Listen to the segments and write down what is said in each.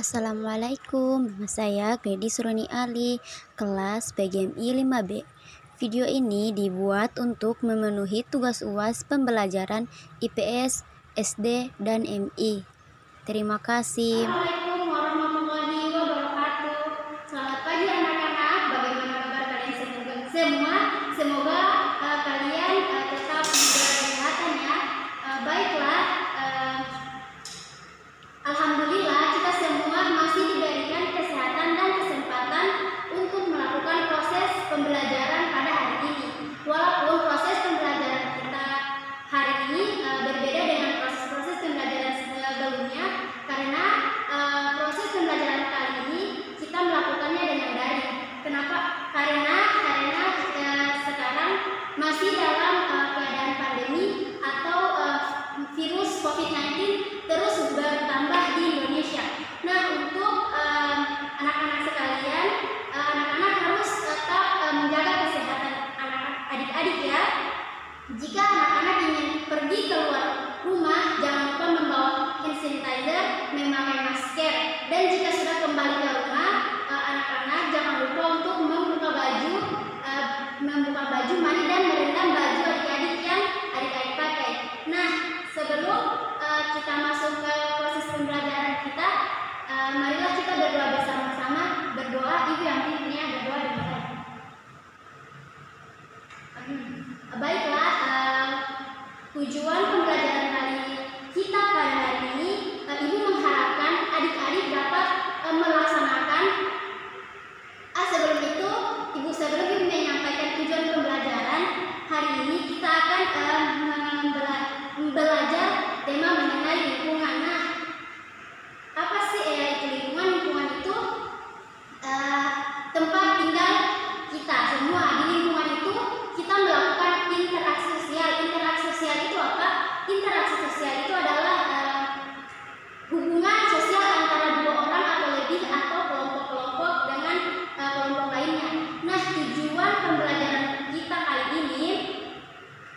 Assalamualaikum, nama saya Gledi Surani Ali, kelas PGMI 5B. Video ini dibuat untuk memenuhi tugas UAS pembelajaran IPS, SD, dan MI. Terima kasih. Assalamualaikum warahmatullahi wabarakatuh. Selamat pagi anak-anak. Bagaimana kabar kalian semua? Semoga kalian tetap menjaga kesehatan ya. Baiklah, alhamdulillah kita semua masih diberikan kesehatan dan kesempatan untuk melakukan proses pembelajaran pada hari ini. Walaupun proses pembelajaran kita hari ini berbeda dengan proses-proses pembelajaran sebelumnya, karena proses pembelajaran kali ini kita melakukannya dengan daring. Kenapa? Karena sekarang masih dalam keadaan pandemi atau virus COVID-19 terus bertambah di Indonesia. Nah, untuk anak-anak sekalian, anak-anak harus tetap menjaga kesehatan adik-adik ya. Jika anak-anak ingin pergi keluar rumah, jangan lupa membawa hand sanitizer, memakai masker. Dan jika sudah kembali ke rumah, anak-anak jangan lupa untuk membuka baju mandi dan merendam baju adik-adik yang adik-adik pakai. Nah, sebelum kita masuk ke proses pembelajaran kita, marilah kita berdoa bersama-sama. Berdoa, ibu yang pimpinnya berdoa dimulai. Baiklah, tujuan pembelajaran kali kita pada hari ini, ibu mengharapkan adik-adik dapat melaksanakan. Sebelum itu, sebelum ibu menyampaikan tujuan pembelajaran hari ini, kita akan belajar tema mengenai lingkungan. Nah, apa sih itu lingkungan? Lingkungan itu tempat tinggal kita semua. Di lingkungan itu kita melakukan interaksi sosial. Interaksi sosial itu apa? Interaksi sosial itu adalah hubungan sosial antara dua orang atau lebih, atau kelompok-kelompok dengan kelompok lainnya. Nah, tujuan pembelajaran kita kali ini,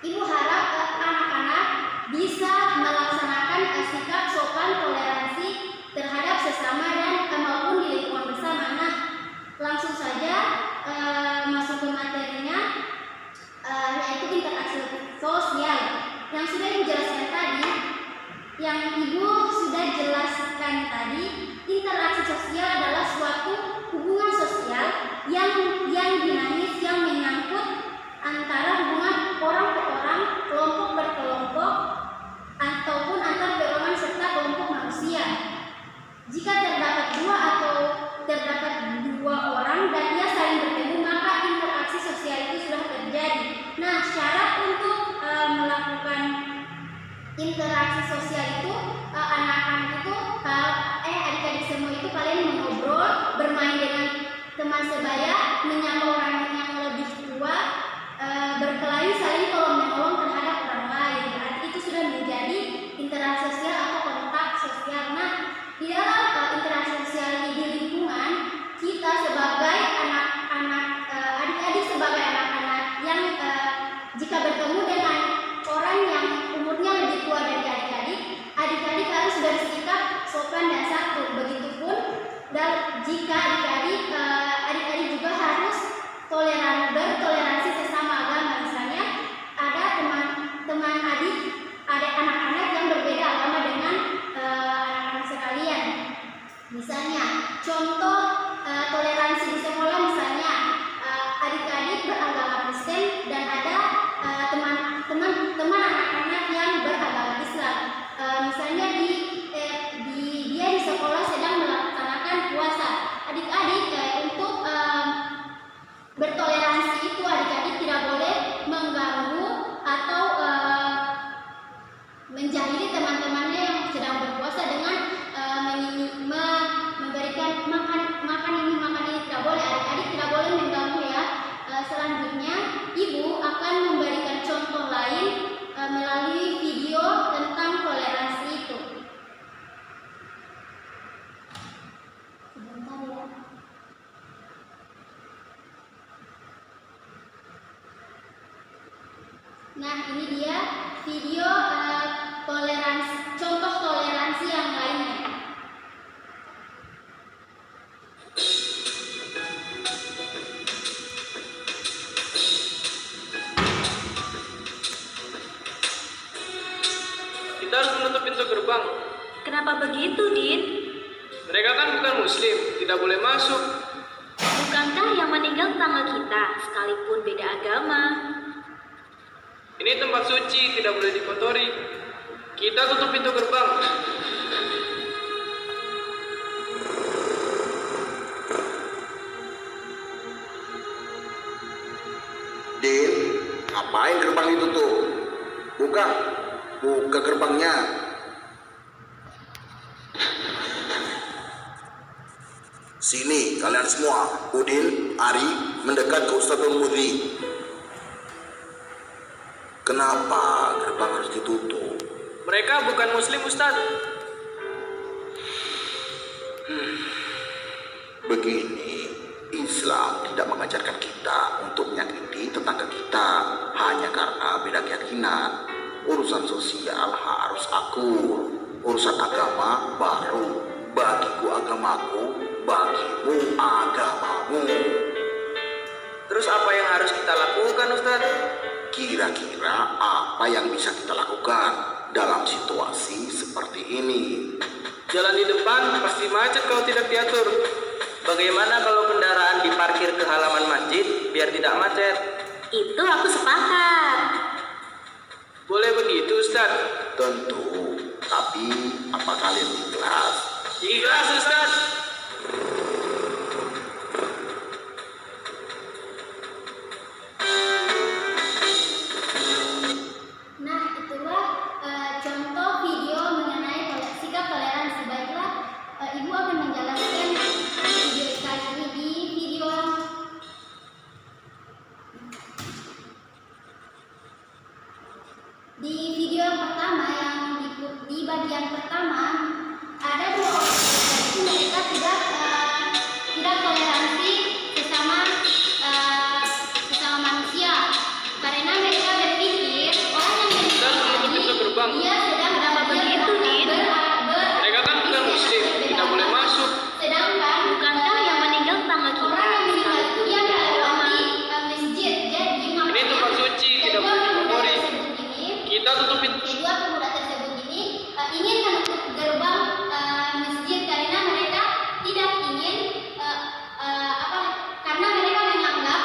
ibu harap anak-anak bisa melaksanakan sikap sopan toleransi terhadap sesama dan maupun di lingkungan bersama. Nah, langsung saja masuk ke materinya, yaitu interaksi sosial. Yang sudah dijelaskan tadi, yang ibu sudah jelaskan tadi, interaksi sosial adalah suatu hubungan sosial yang dinamis, yang menyangkut antara hubungan orang ke orang, kelompok berkelompok, ataupun antar golongan serta kelompok manusia. Jika terdapat dua orang dan ia saling bertemu, maka interaksi sosial itu sudah terjadi. Nah, syarat untuk melakukan interaksi sosial itu, anak-anak itu, adik-adik semua itu, kalian mengobrol, bermain dengan teman sebaya, menyapa orang yang lebih tua, berkelahi, saling tolong-menolong terhadap orang lain. Berarti itu sudah menjadi interaksi sosial atau kontak sosial. Nah, di dalam interaksi sosial di lingkungan, kita sebagai anak-anak, adik-adik sebagai anak-anak yang jika bertemu dengan orang yang umurnya lebih tua dari adik-adik, adik-adik harus bersikap sopan dan santun. Begitupun jika adik-adik juga harus bertoleransi sesama agama. Misalnya ada teman adik anak-anak yang berbeda agama dengan anak-anak sekalian. Misalnya contoh toleransi di sekolah, misalnya adik-adik beragama Kristen dan ada teman anak-anak yang beragama Islam. Misalnya dia di sekolah sedang melaksanakan puasa. Adik-adik untuk bertoleransi itu, adik-adik tidak boleh mengganggu atau menjahili teman-temannya yang sedang berpuasa dengan memberikan makan ini tidak boleh. Adik-adik tidak boleh mengganggu ya. Selanjutnya ibu akan memberikan contoh lain melalui video tentang toleransi itu. Sebentar ya. Nah, ini dia video contoh toleransi yang lainnya. pintu gerbang. Kenapa begitu, Din? Mereka kan bukan muslim, tidak boleh masuk. Bukankah yang meninggal tetangga kita, sekalipun beda agama? Ini tempat suci, tidak boleh dikotori. Kita tutup pintu gerbang. Din, ngapain gerbang itu tuh? Buka gerbangnya. Sini kalian semua, Udin, Ari, mendekat ke Ustadzul Mudri. Kenapa gerbang harus ditutup? Mereka bukan muslim, Ustaz. Begini, Islam tidak mengajarkan kita untuk menyakiti tetangga kita hanya karena beda keyakinan. Urusan sosial harus akur. Urusan agama baru. Bagiku agamaku, bagimu agamamu. Terus apa yang harus kita lakukan, Ustaz? Kira-kira apa yang bisa kita lakukan dalam situasi seperti ini? Jalan di depan pasti macet kalau tidak diatur. Bagaimana kalau kendaraan diparkir ke halaman masjid biar tidak macet? Itu aku sepakat. Boleh begitu, Ustaz? Tentu, tapi apa kalian ikhlas? Ikhlas, Ustaz. Nah, itulah contoh video mengenai sikap toleransi. Baiklah, Ibu akan menjalankan video kali ini di video yang pertama, yang di bagian pertama ada dua orang yaitu mereka tidak toleransi sesama manusia karena mereka berpikir orang yang Kita menutup pintu gerbang. dia sedang Begitu, Din. Mereka kan bukan muslim, tidak boleh masuk. sedangkan Bukankah yang meninggal tetangga kita, orang yang meninggal itu dia sekalipun beda agama? melewati masjid. Jadi Ini makanya tempat suci, tidak kedua boleh pemuda dikotori. tersebut ini Kita tutup pintu. kedua pemuda tersebut ini ingin menutup gerbang masjid karena mereka tidak ingin karena mereka menganggap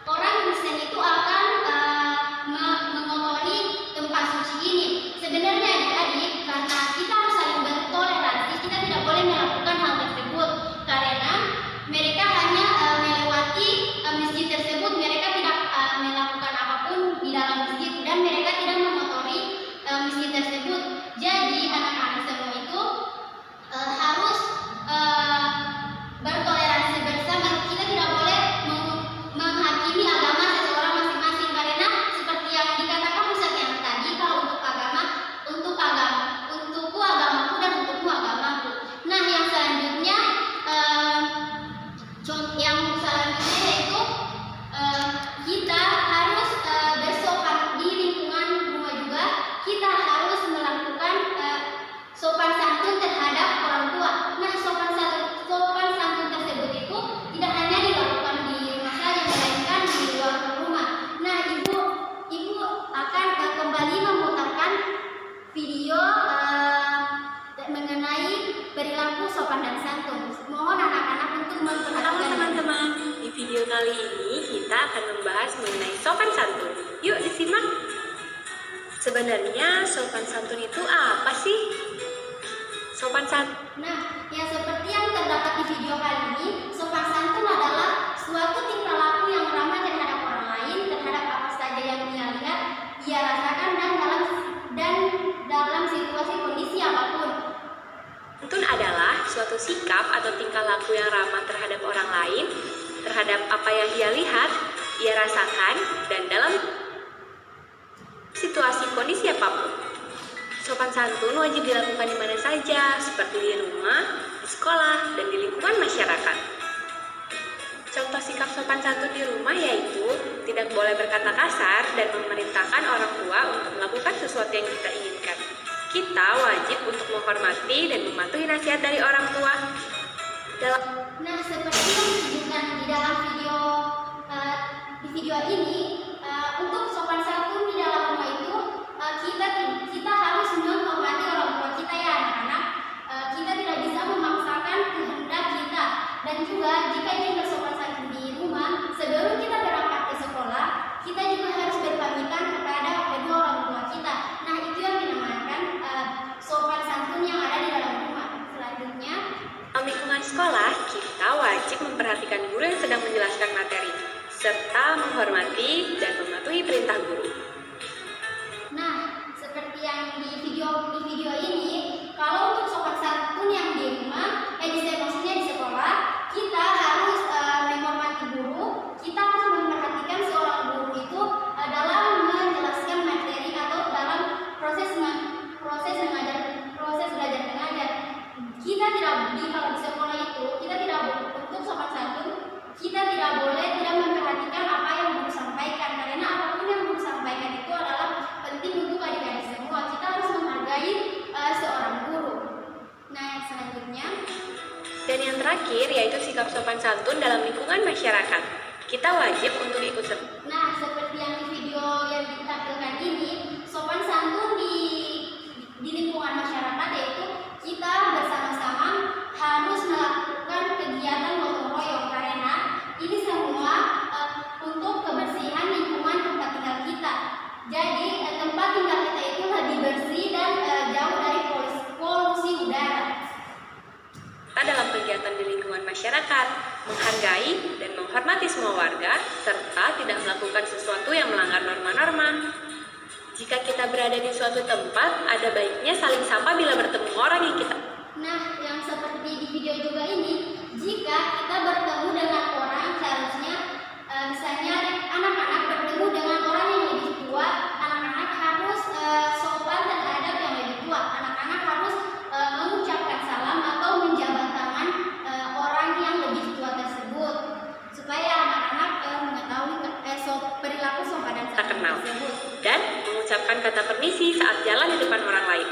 orang Kristen itu akan mengotori tempat suci ini. Sebenarnya adik-adik, karena kita harus saling bertoleransi, kita tidak boleh melakukan hal tersebut karena mereka hanya melewati masjid tersebut, mereka tidak melakukan apapun di dalam masjid dan mereka tidak mengotori masjid tersebut. Jadi anak-anak semua itu harus bertoleransi bersama. Kita tidak boleh menghakimi agama seseorang masing-masing karena seperti yang dikatakan Ustaz yang tadi, kalau untukku agamaku dan untukmu agamaku. Nah, yang selanjutnya yaitu kita harus bersopan di lingkungan rumah juga. Kita harus melakukan sopan santun terhadap orang tua. Nah, sopan santun tersebut itu tidak hanya dilakukan di rumah saja, melainkan di luar rumah. Nah, ibu akan kembali memutarkan video mengenai perilaku sopan dan santun. Mohon anak-anak untuk Halo memperhatikan. teman-teman, di video kali ini kita akan membahas mengenai sopan santun. Yuk disimak. Sebenarnya sopan santun itu apa sih? Sopan santun Nah, ya seperti yang terdapat di video kali ini, sopan santun adalah suatu tingkah laku yang ramah terhadap orang lain, terhadap apa saja yang ia lihat, ia rasakan dan dalam situasi kondisi apapun. adalah suatu sikap atau tingkah laku yang ramah terhadap orang lain, terhadap apa yang ia lihat, ia rasakan, dan dalam situasi kondisi apapun. Sopan santun wajib dilakukan di mana saja, seperti di rumah, di sekolah, dan di lingkungan masyarakat. Contoh sikap sopan santun di rumah yaitu tidak boleh berkata kasar dan memerintahkan orang tua untuk melakukan sesuatu yang kita inginkan. Kita wajib untuk menghormati dan mematuhi nasihat dari orang tua. Nah, seperti yang disebutkan di dalam video ini, untuk sopan santun di dalam rumah itu kita harus menghormati juga jika ingin bersopan santun di rumah, sebelum kita berangkat ke sekolah, kita juga harus berpamitan kepada kedua orang tua kita. Nah, itu yang dinamakan sopan santun yang ada di dalam rumah. Selanjutnya, Dalam lingkungan sekolah, kita wajib memperhatikan guru yang sedang menjelaskan materi, serta menghormati dan mematuhi perintah guru. nah, seperti yang di video ini, kalau untuk sopan santun yang di rumah, maksudnya di sekolah, kita harus menghormati guru. Kita harus memperhatikan seorang guru itu dalam menjelaskan materi atau dalam proses belajar mengajar. Kita tidak kalau di sekolah itu kita tidak untuk sopan santun, kita tidak boleh tidak memperhatikan apa yang guru sampaikan, karena apapun yang guru sampaikan itu adalah penting untuk adik-adik semua. Kita harus menghargai seorang guru. Nah, yang selanjutnya, Dan yang terakhir yaitu sikap sopan santun dalam lingkungan masyarakat. Kita wajib untuk ikut serta. nah seperti yang di video yang ditampilkan ini, sopan santun di lingkungan masyarakat yaitu kita bersama-sama harus melakukan kegiatan gotong royong, karena ini semua untuk kebersihan lingkungan tempat tinggal kita. Jadi tempat tinggal kita itu lebih bersih dan jauh dari polusi udara. Dalam kegiatan di lingkungan masyarakat, menghargai dan menghormati semua warga, serta tidak melakukan sesuatu yang melanggar norma-norma. Jika kita berada di suatu tempat, ada baiknya saling sapa bila bertemu orang yang kita. Nah, yang seperti di video juga ini, jika kita bertemu dengan orang, seharusnya misalnya anak-anak bertemu dengan orang yang lebih tua, anak-anak harus sopan terhadap yang lebih tua. Anak-anak harus mengucapkan salam atau menjabat tangan orang yang lebih tua tersebut, supaya anak-anak mengetahui perilaku sopan dan Tak santun kenal. tersebut. Dan mengucapkan kata permisi saat jalan di depan orang lain.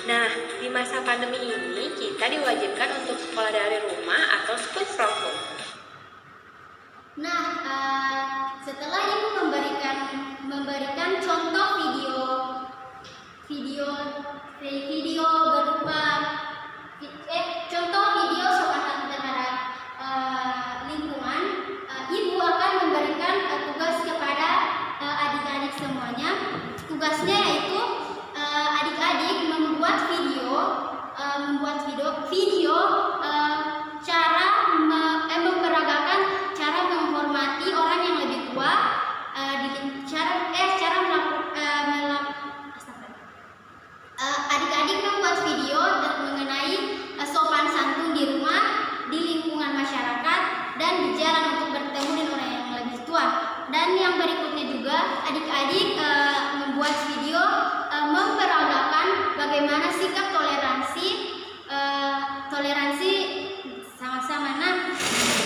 Nah, di masa pandemi ini kita diwajibkan untuk sekolah dari rumah atau school from home. Nah, setelah ibu memberikan contoh video berupa contoh video sopan santun terhadap lingkungan, ibu akan memberikan tugas kepada adik-adik semuanya. Tugasnya yaitu adik-adik membuat video cara memperagakan cara menghormati orang yang lebih tua, adik-adik membuat video mengenai sopan santun di rumah, di lingkungan masyarakat, dan di jalan untuk bertemu dengan orang yang lebih tua. Dan yang berikutnya juga adik-adik membuat video memperagakan bagaimana sikap toleransi sama-sama. Nah,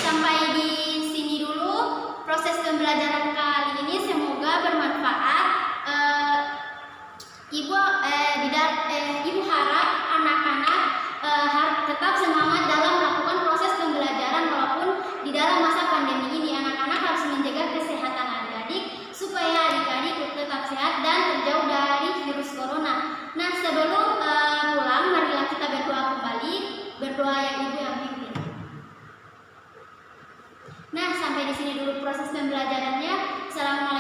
sampai di sini dulu proses pembelajaran kali ini, semoga bermanfaat. Ibu harap anak-anak tetap semangat dalam melakukan proses pembelajaran walaupun di dalam masa pandemi ini. Anak-anak harus menjaga kesehatan adik-adik supaya adik-adik tetap sehat dan terjauh dari virus corona. Nah, sebelum pulang, marilah kita berdoa kembali, berdoa yang ibu yang pimpin. Nah, sampai di sini dulu proses pembelajarannya. Assalamualaikum